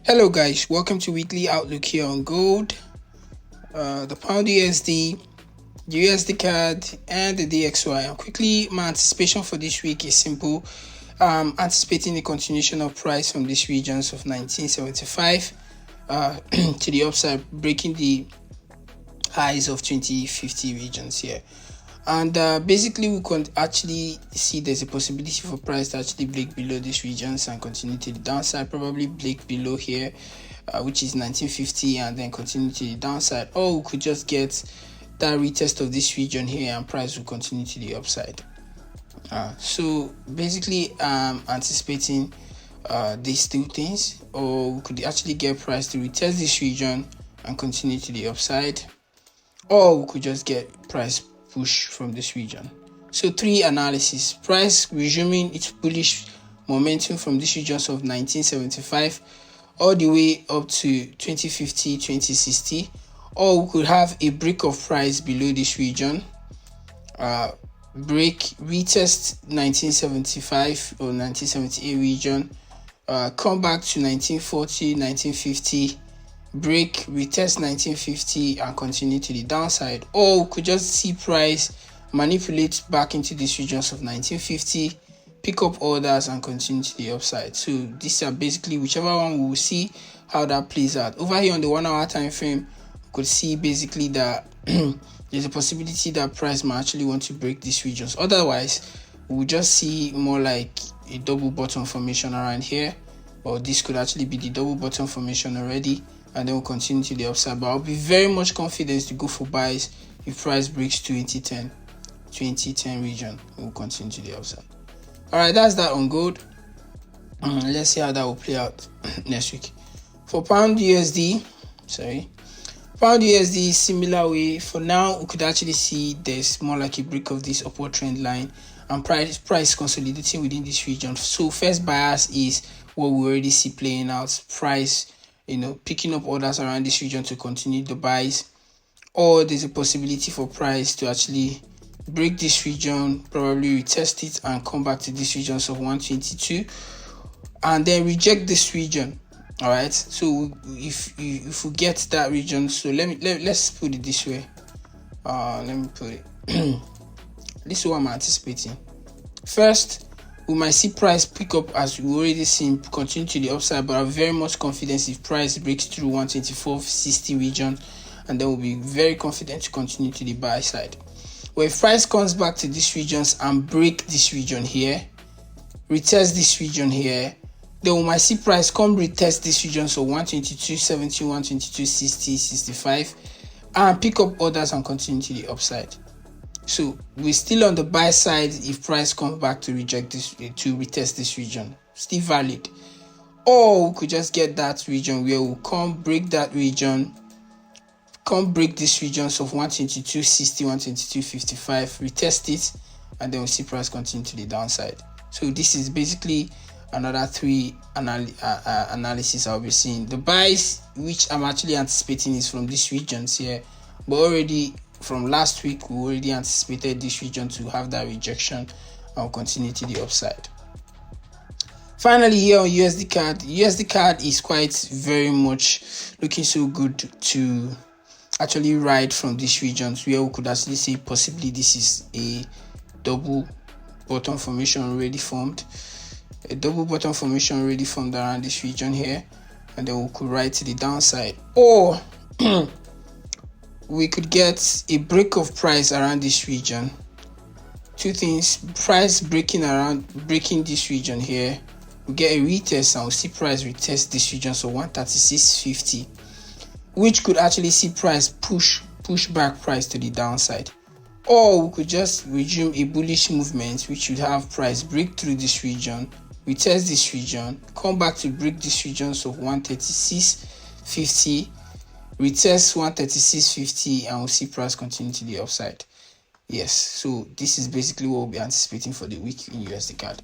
Hello guys, welcome to weekly outlook here on gold, the pound USD, the USDCAD and the DXY. And quickly, my anticipation for this week is simple. Anticipating the continuation of price from these regions of 1975 to the upside, breaking the highs of 2050 regions here. And basically, we can actually see there's a possibility for price to actually break below these regions and continue to the downside, probably break below here, which is 1950, and then continue to the downside. Or we could just get that retest of this region here and price will continue to the upside. So basically, anticipating these two things, or we could actually get price to retest this region and continue to the upside, or we could just get price push from this region. So three analysis: price resuming its bullish momentum from these regions of 1975 all the way up to 2050, 2060, or we could have a break of price below this region, retest 1975 or 1978 region, come back to 1940, 1950, break, retest 1950 and continue to the downside. Or we could just see price manipulate back into these regions of 1950, pick up orders and continue to the upside. So these are basically whichever one we will see how that plays out. Over here on the 1 hour time frame, we could see basically that there's a possibility that price might actually want to break these regions. Otherwise, we'll just see more like a double bottom formation around here, or this could actually be the double bottom formation already, and then we'll continue to the upside. But I'll be very much confident to go for buys if price breaks 2010 region. We'll continue to the upside. All right, that's that on gold. Let's see how that will play out next week. For pound USD, pound USD, similar way. For now, we could actually see there's more like a break of this upward trend line and price consolidating within this region. So first bias is what we already see playing out: price picking up orders around this region to continue the buys, or there's a possibility for price to actually break this region, probably retest it and come back to these regions of 122 and then reject this region. All right, so if we get that region, so let's put it this way. Let me put it this is what I'm anticipating. First, we might see price pick up as we already seen, continue to the upside, but I'm very much confident if price breaks through 124.60 region, and then we'll be very confident to continue to the buy side. Where if price comes back to these regions and break this region here, retest this region here, then we might see price come retest this region, so 122.70, 122.60, 65, and pick up orders and continue to the upside. So we're still on the buy side if price comes back to reject this, to retest this region, still valid. Or we could just get that region where we'll come break that region, come break these regions of 122.60, 122.55, retest it, and then we'll see price continue to the downside. So this is basically another three analysis I'll be seeing. The buys which I'm actually anticipating is from these regions here, but already from last week we already anticipated this region to have that rejection and will continue to the upside. Finally, here on USDCAD is quite very much looking so good to actually ride from these regions, where we could actually say possibly this is a double bottom formation already formed. A double bottom formation already formed around this region here, and then we could ride to the downside, or we could get a break of price around this region. Two things: price breaking this region here, we get a retest and we'll see price retest this region, so 136.50, which could actually see price push back price to the downside. Or we could just resume a bullish movement, which would have price break through this region, retest this region, come back to break this region, so 136.50, retest 136.50, and we'll see price continue to the upside. Yes, so this is basically what we'll be anticipating for the week in USDCAD.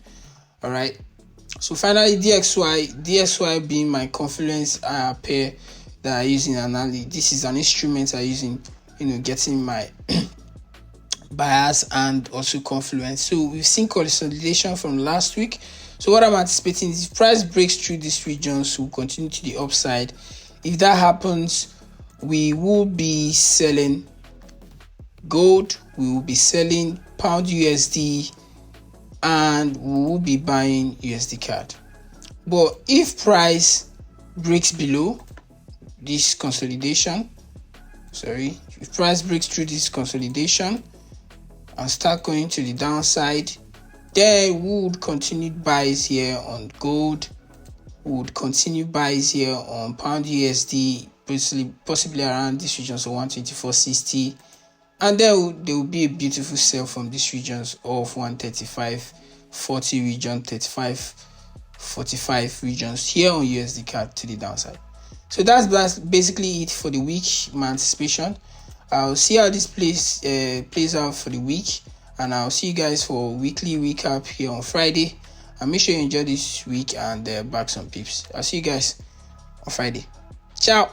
All right, so finally DXY being my confluence pair that I use in analysis. This is an instrument I use in getting my bias and also confluence. So we've seen consolidation from last week, So what I'm anticipating is if price breaks through these regions, we'll continue to the upside. If that happens, we will be selling gold, we will be selling pound USD, and we will be buying USDCAD. But if price breaks below this consolidation, if price breaks through this consolidation and start going to the downside, then we would continue buys here on gold, we would continue buys here on pound USD, possibly around this region, so 124.60, and then there will be a beautiful sell from these regions of 135.40 region, 35.45 regions here on USDCAD to the downside. So that's basically it for the week, my anticipation. I'll see how this plays out for the week, and I'll see you guys for a weekly recap here on Friday. And make sure you enjoy this week and back some pips. I'll see you guys on Friday. Ciao.